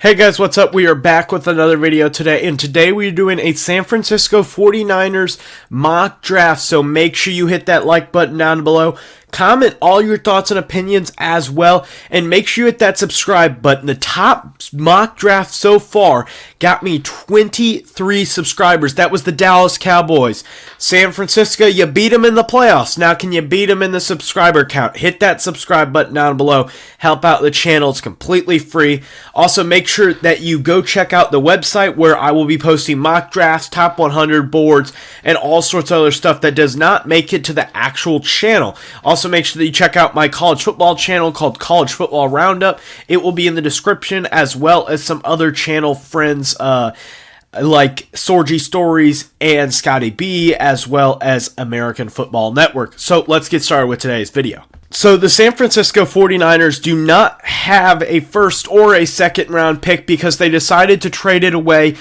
Hey guys, what's up? We are back with another video today, and today we're doing a San Francisco 49ers mock draft, so make sure you hit that like button down below. Comment all your thoughts and opinions as well, and make sure you hit that subscribe button. The top mock draft so far got me 23 subscribers. That was the Dallas Cowboys. San Francisco, you beat them in the playoffs. Now can you beat them in the subscriber count? Hit that subscribe button down below. Help out the channel. It's completely free. Also, make sure that you go check out the website where I will be posting mock drafts, top 100 boards, and all sorts of other stuff that does not make it to the actual channel. Also, make sure that you check out my college football channel called College Football Roundup. It will be in the description, as well as some other channel friends like Sorgy Stories and Scotty B, as well as American Football Network. So let's get started with today's video. So the San Francisco 49ers do not have a first or a second round pick because they decided to trade it away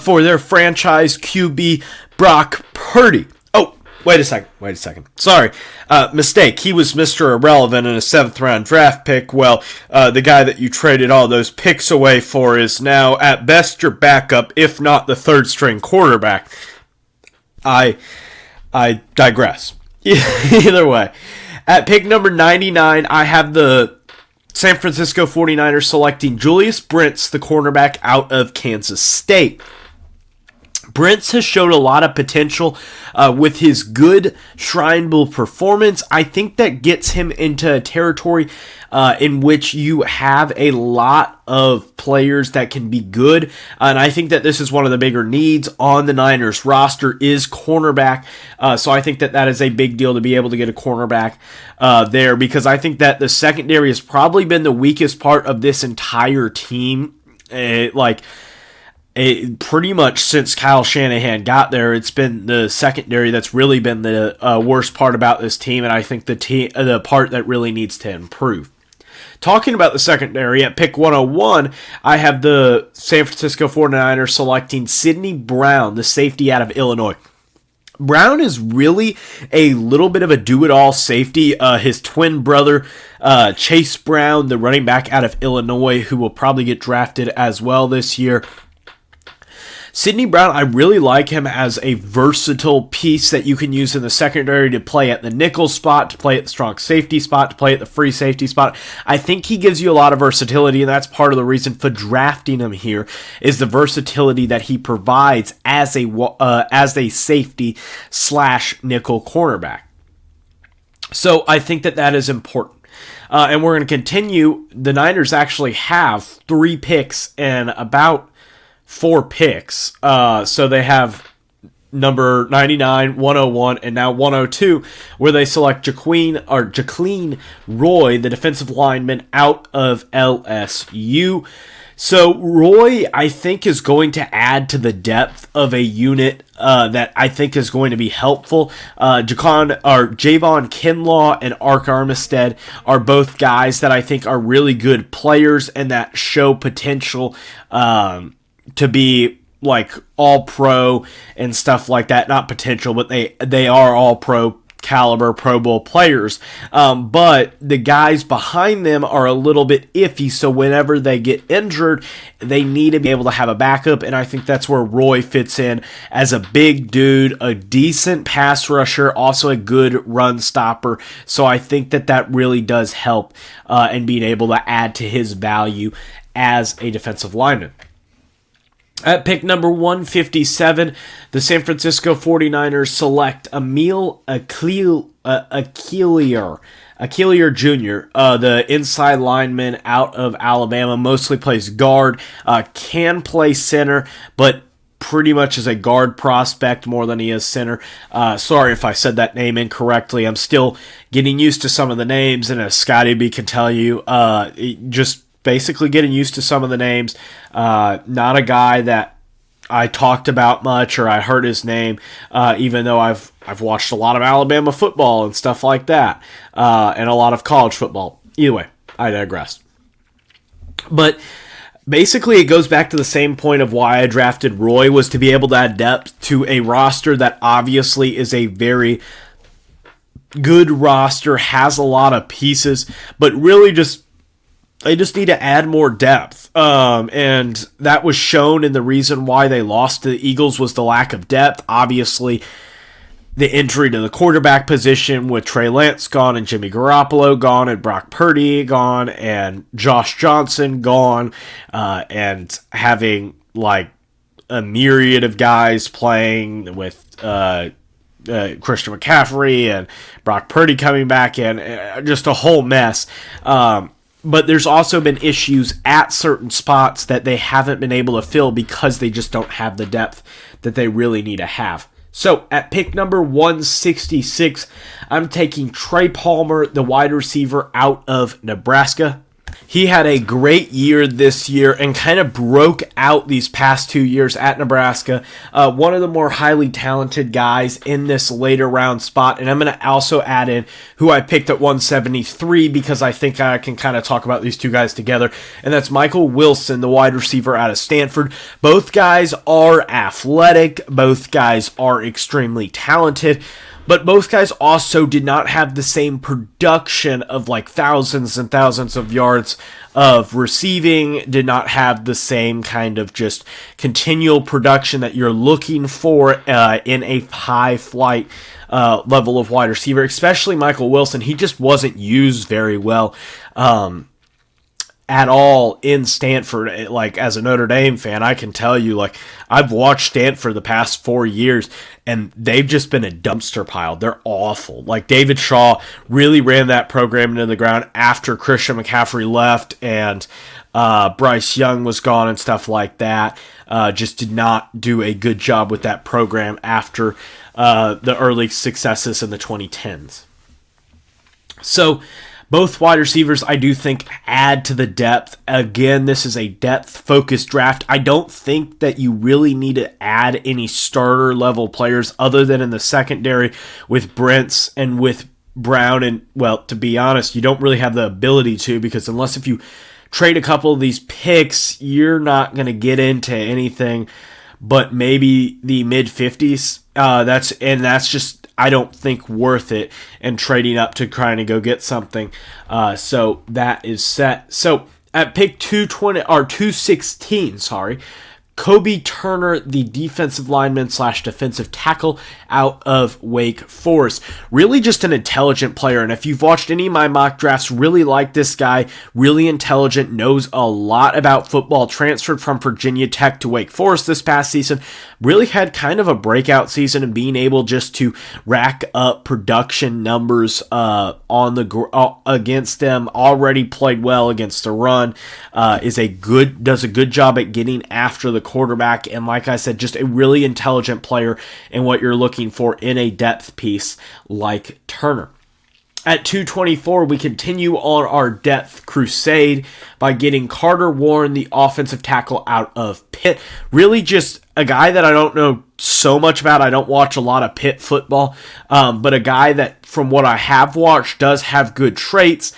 for their franchise QB, Brock Purdy. Wait a second. Sorry. Mistake. He was Mr. Irrelevant in a 7th round draft pick. Well, the guy that you traded all those picks away for is now at best your backup, if not the 3rd string quarterback. I digress. Either way. At pick number 99, I have the San Francisco 49ers selecting Julius Brents, the cornerback out of Kansas State. Brents has showed a lot of potential with his good Shrine Bowl performance. I think that gets him into a territory in which you have a lot of players that can be good. And I think that this is one of the bigger needs on the Niners roster is cornerback. So I think that that is a big deal to be able to get a cornerback there, because I think that the secondary has probably been the weakest part of this entire team. Pretty much since Kyle Shanahan got there, it's been the secondary that's really been the worst part about this team, and I think the part that really needs to improve. Talking about the secondary, at pick 101, I have the San Francisco 49ers selecting Sidney Brown, the safety out of Illinois. Brown is really a little bit of a do-it-all safety. His twin brother, Chase Brown, the running back out of Illinois, who will probably get drafted as well this year. Sidney Brown, I really like him as a versatile piece that you can use in the secondary to play at the nickel spot, to play at the strong safety spot, to play at the free safety spot. I think he gives you a lot of versatility, and that's part of the reason for drafting him here, is the versatility that he provides as a safety / nickel cornerback. So I think that that is important. And we're going to continue. The Niners actually have 3 picks and about 4 picks. So they have number 99, 101, and now 102, where they select Jacqueline Roy, the defensive lineman out of LSU. So Roy, I think, is going to add to the depth of a unit that I think is going to be helpful. Javon Kinlaw and Ark Armistead are both guys that I think are really good players and that show potential to be like all pro and stuff like that. Not potential, but they are all pro caliber Pro Bowl players. But the guys behind them are a little bit iffy, so whenever they get injured, they need to be able to have a backup, and I think that's where Roy fits in as a big dude, a decent pass rusher, also a good run stopper. So I think that that really does help in being able to add to his value as a defensive lineman. At pick number 157, the San Francisco 49ers select Emil Achillier Jr., the inside lineman out of Alabama, mostly plays guard, can play center, but pretty much is a guard prospect more than he is center. Sorry if I said that name incorrectly. I'm still getting used to some of the names, and as Scotty B can tell you, just basically getting used to some of the names. Not a guy that I talked about much or I heard his name, even though I've watched a lot of Alabama football and stuff like that, and a lot of college football. Either way, I digress. But basically, it goes back to the same point of why I drafted Roy, was to be able to add depth to a roster that obviously is a very good roster, has a lot of pieces, but really just They just need to add more depth. And that was shown in the reason why they lost to the Eagles was the lack of depth. Obviously, the injury to the quarterback position with Trey Lance gone and Jimmy Garoppolo gone and Brock Purdy gone and Josh Johnson gone, and having like a myriad of guys playing with Christian McCaffrey and Brock Purdy coming back in, just a whole mess. But there's also been issues at certain spots that they haven't been able to fill because they just don't have the depth that they really need to have. So at pick number 166, I'm taking Trey Palmer, the wide receiver out of Nebraska. He had a great year this year and kind of broke out these past 2 years at Nebraska. One of the more highly talented guys in this later round spot. And I'm going to also add in who I picked at 173 because I think I can kind of talk about these two guys together. And that's Michael Wilson, the wide receiver out of Stanford. Both guys are athletic. Both guys are extremely talented. But both guys also did not have the same production of like thousands and thousands of yards of receiving, did not have the same kind of just continual production that you're looking for in a high flight level of wide receiver, especially Michael Wilson. He just wasn't used very well at all in Stanford. Like, as a Notre Dame fan, I can tell you, like, I've watched Stanford the past 4 years, and they've just been a dumpster pile. They're awful. Like, David Shaw really ran that program into the ground after Christian McCaffrey left, and Bryce Young was gone and stuff like that. Just did not do a good job with that program after the early successes in the 2010s. So, both wide receivers, I do think, add to the depth. Again, this is a depth-focused draft. I don't think that you really need to add any starter-level players other than in the secondary with Brents and with Brown. And, well, to be honest, you don't really have the ability to, because unless if you trade a couple of these picks, you're not going to get into anything but maybe the mid-50s. That's just, I don't think, worth it, and trading up to trying to go get something. So that is set. So at pick 216, Kobe Turner, the defensive lineman / defensive tackle out of Wake Forest. Really just an intelligent player, and if you've watched any of my mock drafts, really like this guy. Really intelligent, knows a lot about football, transferred from Virginia Tech to Wake Forest this past season. Really had kind of a breakout season and being able just to rack up production numbers against them. Already played well against the run. Does a good job at getting after the quarterback, and like I said, just a really intelligent player in what you're looking for in a depth piece like Turner. At 224, we continue on our depth crusade by getting Carter Warren, the offensive tackle out of Pitt. Really just a guy that I don't know so much about. I don't watch a lot of Pitt football, but a guy that, from what I have watched, does have good traits.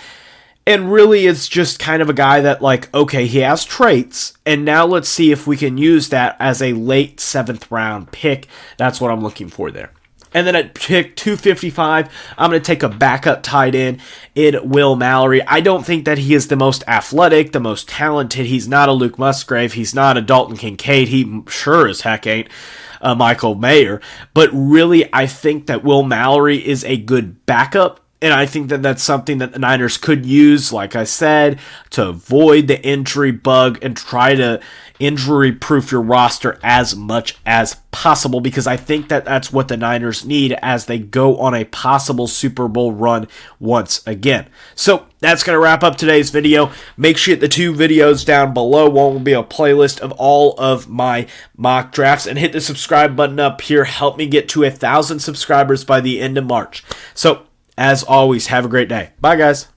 And really, it's just kind of a guy that, like, okay, he has traits, and now let's see if we can use that as a late 7th round pick. That's what I'm looking for there. And then at pick 255, I'm going to take a backup tight end in Will Mallory. I don't think that he is the most athletic, the most talented. He's not a Luke Musgrave. He's not a Dalton Kincaid. He sure as heck ain't Michael Mayer. But really, I think that Will Mallory is a good backup. And I think that that's something that the Niners could use, like I said, to avoid the injury bug and try to injury-proof your roster as much as possible, because I think that that's what the Niners need as they go on a possible Super Bowl run once again. So that's going to wrap up today's video. Make sure you hit the 2 videos down below. One will be a playlist of all of my mock drafts, and hit the subscribe button up here. Help me get to 1,000 subscribers by the end of March. So, as always, have a great day. Bye, guys.